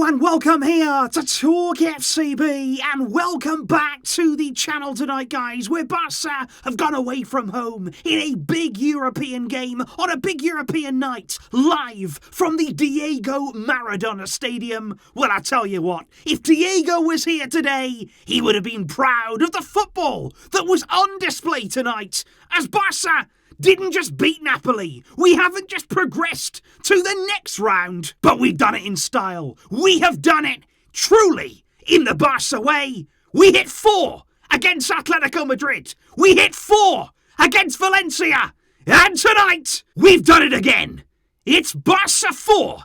and welcome here to TalkFCB, and welcome back to the channel tonight, guys, where Barça have gone away from home in a big European game on a big European night, live from the Diego Maradona Stadium. Well, I tell you what, if Diego was here today, he would have been proud of the football that was on display tonight, as Barça didn't just beat Napoli. We haven't just progressed to the next round, but we've done it in style. We have done it truly in the Barça way. We hit 4 against Atletico Madrid. We hit 4 against Valencia. And tonight, we've done it again. It's Barça 4,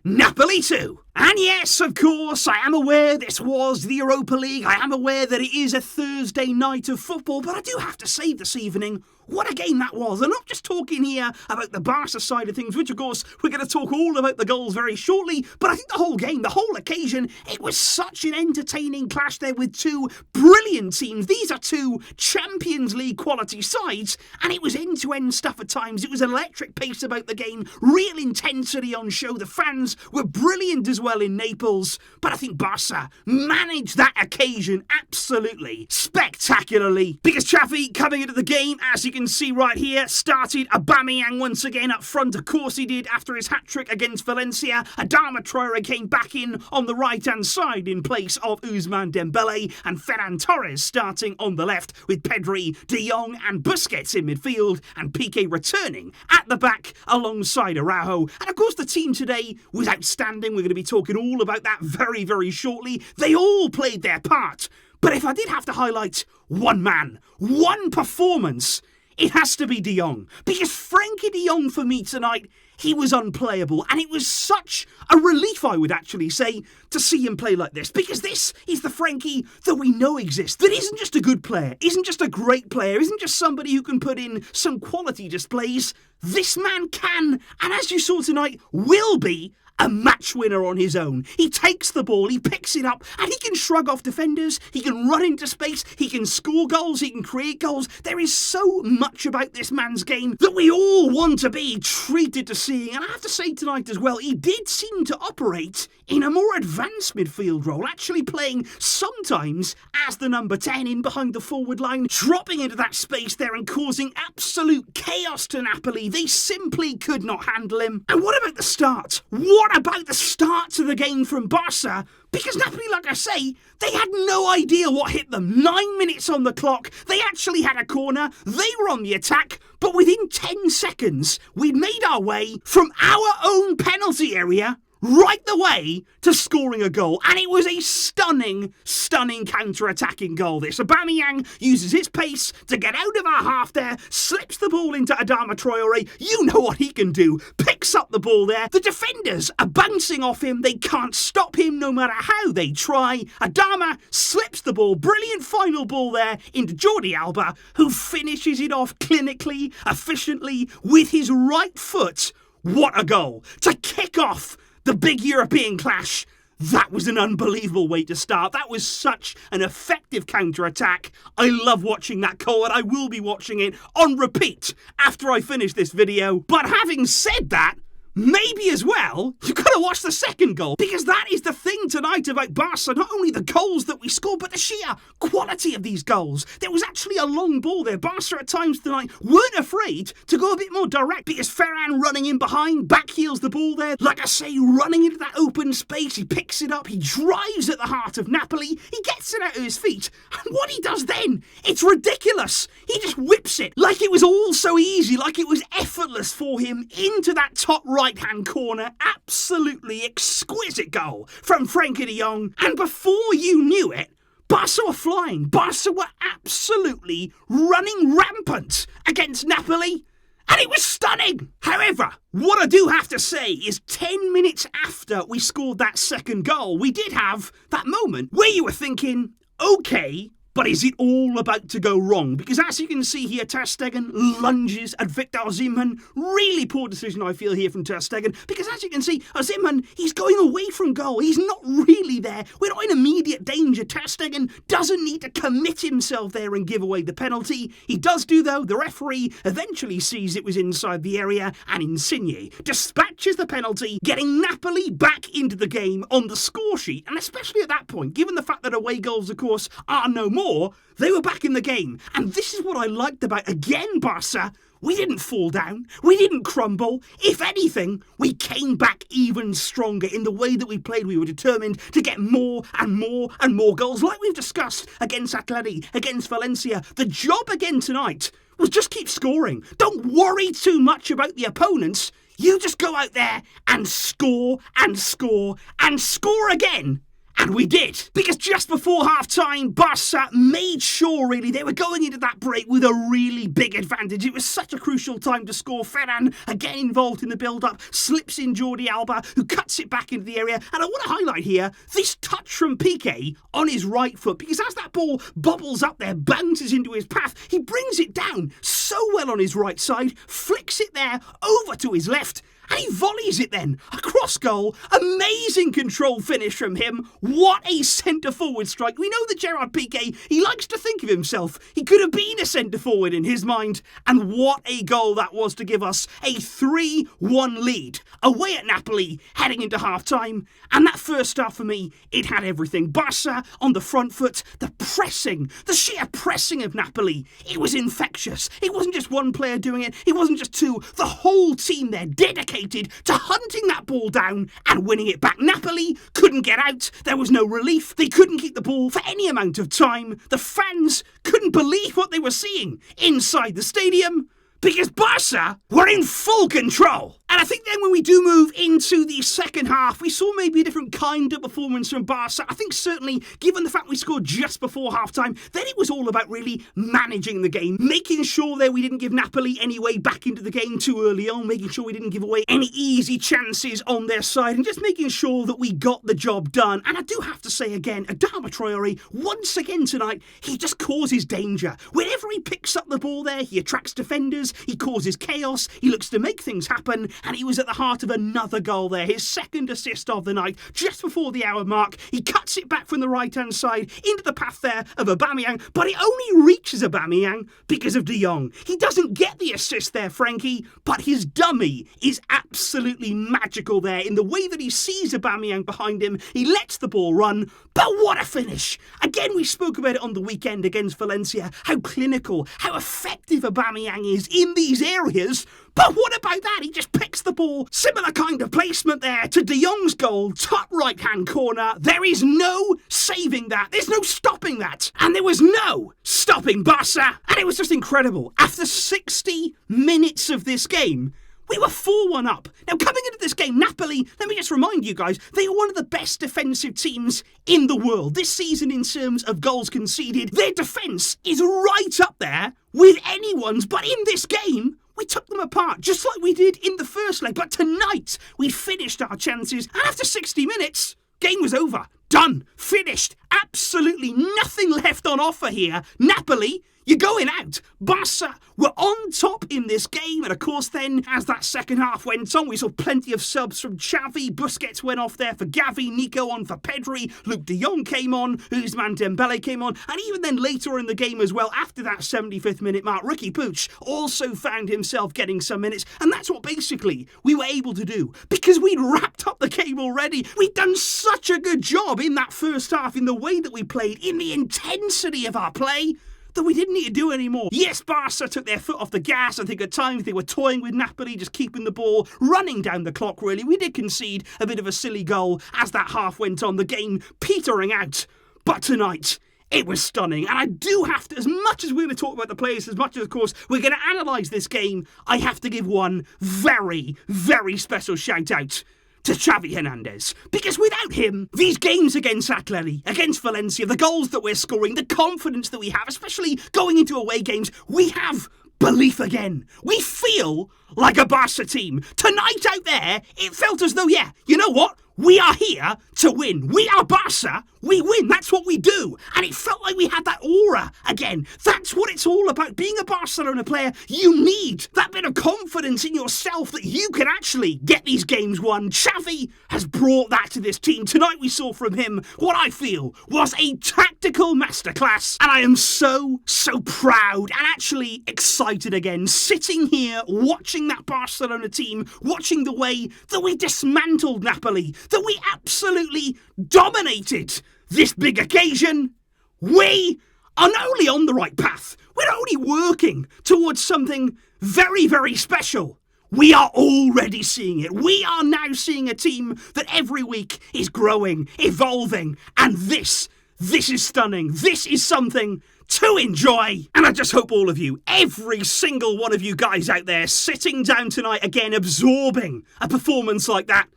Napoli 2. And yes, of course, I am aware this was the Europa League. I am aware that it is a Thursday night of football, but I do have to say this evening, what a game that was. I'm not just talking here about the Barca side of things, which of course we're going to talk all about the goals very shortly, but I think the whole game, the whole occasion, it was such an entertaining clash there with two brilliant teams. These are two Champions League quality sides, and it was end-to-end stuff at times. It was an electric pace about the game, real intensity on show. The fans were brilliant as well in Naples, but I think Barca managed that occasion absolutely spectacularly, because Xavi coming into the game, as you can see right here, started Aubameyang once again up front. Of course he did, after his hat-trick against Valencia. Adama Traore came back in on the right-hand side in place of Ousmane Dembele, and Ferran Torres starting on the left with Pedri, De Jong and Busquets in midfield, and Pique returning at the back alongside Araujo. And of course the team today was outstanding. We're going to be talking all about that very, very shortly. They all played their part. But if I did have to highlight one man, one performance, it has to be De Jong. Because Frenkie de Jong for me tonight, he was unplayable. And it was such a relief, I would actually say, to see him play like this. Because this is the Frenkie that we know exists. That isn't just a good player, isn't just a great player, isn't just somebody who can put in some quality displays. This man can, and as you saw tonight, will be a match winner on his own. He takes the ball, he picks it up, and he can shrug off defenders, he can run into space, he can score goals, he can create goals. There is so much about this man's game that we all want to be treated to seeing. And I have to say tonight as well, he did seem to operate in a more advanced midfield role, actually playing sometimes as the number 10 in behind the forward line, dropping into that space there and causing absolute chaos to Napoli. They simply could not handle him. And what about the start? What about the start to the game from Barca? Because Napoli, like I say, they had no idea what hit them. 9 minutes on the clock, they actually had a corner, they were on the attack, but within 10 seconds, we'd made our way from our own penalty area right the way to scoring a goal. And it was a stunning, stunning counter-attacking goal. This Aubameyang uses his pace to get out of our half there, slips the ball into Adama Traore. You know what he can do. Picks up the ball there. The defenders are bouncing off him. They can't stop him no matter how they try. Adama slips the ball. Brilliant final ball there into Jordi Alba, who finishes it off clinically, efficiently, with his right foot. What a goal. To kick off the big European clash. That was an unbelievable way to start. That was such an effective counter-attack. I love watching that goal, and I will be watching it on repeat after I finish this video. But having said that, maybe as well, you've got to watch the second goal, because that is the thing tonight about Barca. Not only the goals that we scored, but the sheer quality of these goals. There was actually a long ball there. Barca at times tonight weren't afraid to go a bit more direct, because Ferran running in behind, back heels the ball there. Like I say, running into that open space, he picks it up, he drives at the heart of Napoli, he gets it out of his feet, and what he does then, it's ridiculous. He just whips it like it was all so easy, like it was effortless for him into that top right-hand corner. Absolutely exquisite goal from Frenkie de Jong. And before you knew it, Barca were flying. Barca were absolutely running rampant against Napoli. And it was stunning. However, what I do have to say is 10 minutes after we scored that second goal, we did have that moment where you were thinking, okay, But is it all about to go wrong? Because as you can see here, Ter Stegen lunges at Victor Osimhen. Really poor decision, I feel, here from Ter Stegen. Because as you can see, Osimhen, he's going away from goal. He's not really there. We're not in immediate danger. Ter Stegen doesn't need to commit himself there and give away the penalty. He does do, though. The referee eventually sees it was inside the area, and Insigne dispatches the penalty, getting Napoli back into the game on the score sheet. And especially at that point, given the fact that away goals, of course, are no more, they were back in the game. And this is what I liked about, again, Barca. We didn't fall down. We didn't crumble. If anything, we came back even stronger in the way that we played. We were determined to get more and more and more goals, like we've discussed against Atleti, against Valencia. The job again tonight was just keep scoring. Don't worry too much about the opponents. You just go out there and score and score and score again. And we did. Because just before half-time, Barca made sure, really, they were going into that break with a really big advantage. It was such a crucial time to score. Ferran, again involved in the build-up, slips in Jordi Alba, who cuts it back into the area. And I want to highlight here this touch from Pique on his right foot. Because as that ball bobbles up there, bounces into his path, he brings it down so well on his right side, flicks it there over to his left, and he volleys it then across goal. Amazing control finish from him. What a centre-forward strike. We know that Gerard Pique, he likes to think of himself. He could have been a centre-forward in his mind. And what a goal that was to give us a 3-1 lead away at Napoli heading into half-time. And that first half for me, it had everything. Barca on the front foot, the pressing, the sheer pressing of Napoli. It was infectious. It wasn't just one player doing it. It wasn't just two. The whole team there dedicated to hunting that ball down and winning it back. Napoli couldn't get out. There was no relief. They couldn't keep the ball for any amount of time. The fans couldn't believe what they were seeing inside the stadium because Barca were in full control. And I think then when we do move into the second half, we saw maybe a different kind of performance from Barca. I think certainly, given the fact we scored just before half-time, then it was all about really managing the game, making sure that we didn't give Napoli any way back into the game too early on, making sure we didn't give away any easy chances on their side, and just making sure that we got the job done. And I do have to say again, Adama Traore, once again tonight, he just causes danger. Whenever he picks up the ball there, he attracts defenders, he causes chaos, he looks to make things happen, and he was at the heart of another goal there, his second assist of the night, just before the hour mark. He cuts it back from the right-hand side into the path there of Aubameyang, but it only reaches Aubameyang because of De Jong. He doesn't get the assist there, Frenkie, but his dummy is absolutely magical there in the way that he sees Aubameyang behind him. He lets the ball run, but what a finish! Again, we spoke about it on the weekend against Valencia, how clinical, how effective Aubameyang is in these areas. But what about that? He just picks the ball. Similar kind of placement there to De Jong's goal. Top right-hand corner. There is no saving that. There's no stopping that. And there was no stopping Barca. And it was just incredible. After 60 minutes of this game, we were 4-1 up. Now, coming into this game, Napoli, let me just remind you guys, they are one of the best defensive teams in the world. This season, in terms of goals conceded, their defence is right up there with anyone's. But in this game, we took them apart, just like we did in the first leg. But tonight, we finished our chances. And after 60 minutes, game was over. Done. Finished. Absolutely nothing left on offer here. Napoli, you're going out. Barca were on top in this game. And of course then, as that second half went on, we saw plenty of subs from Xavi. Busquets went off there for Gavi. Nico on for Pedri. Luke de Jong came on. Ousmane Dembele came on. And even then later in the game as well, after that 75th minute mark, Ricky Puig also found himself getting some minutes. And that's what basically we were able to do. Because we'd wrapped up the game already. We'd done such a good job in that first half, in the way that we played, in the intensity of our play, that we didn't need to do anymore. Yes, Barca took their foot off the gas. I think at times they were toying with Napoli, just keeping the ball, running down the clock, really. We did concede a bit of a silly goal as that half went on, the game petering out. But tonight, it was stunning. And I do have to, as much as we're going to talk about the players, as much as, of course, we're going to analyse this game, I have to give one very, very special shout out to Xavi Hernandez. Because without him, these games against Atleti, against Valencia, the goals that we're scoring, the confidence that we have, especially going into away games, we have belief again. We feel like a Barca team. Tonight out there, it felt as though, yeah, you know what? We are here to win. We are Barca. We win. That's what we do. And it felt like we had that aura again. That's what it's all about. Being a Barcelona player, you need that bit of confidence in yourself that you can actually get these games won. Xavi has brought that to this team. Tonight we saw from him what I feel was a tactical masterclass. And I am so proud and actually excited again. Sitting here watching that Barcelona team, watching the way that we dismantled Napoli, that we absolutely dominated this big occasion. We are not only on the right path, we're only working towards something very special. We are already seeing it. We are now seeing a team that every week is growing, evolving, and this is stunning. This is something to enjoy. And I just hope all of you, every single one of you guys out there sitting down tonight again, absorbing a performance like that,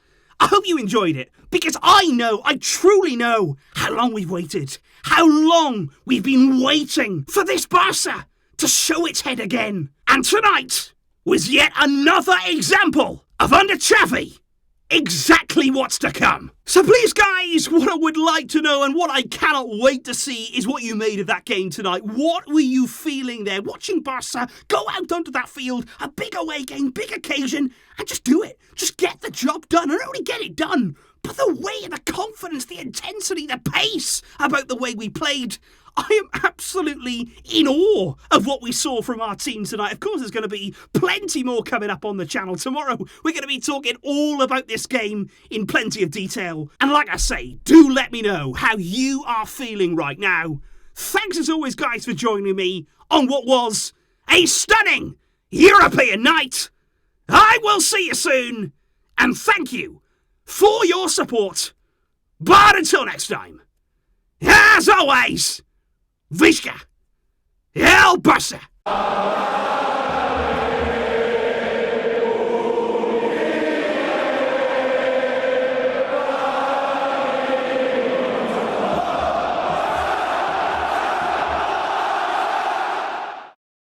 I hope you enjoyed it, because I truly know how long we've waited, how long we've been waiting for this Barca to show its head again. And tonight was yet another example of, under Xavi, exactly what's to come. So please guys, what I would like to know and what I cannot wait to see is what you made of that game tonight. What were you feeling there watching Barca go out onto that field, a big away game, big occasion, and just do it. Just get the job done, and not only get it done, but the way, the confidence, the intensity, the pace about the way we played. I am absolutely in awe of what we saw from our team tonight. Of course, there's going to be plenty more coming up on the channel tomorrow. We're going to be talking all about this game in plenty of detail. And like I say, do let me know how you are feeling right now. Thanks as always, guys, for joining me on what was a stunning European night. I will see you soon, and thank you for your support. But until next time, as always, Visca El Barça.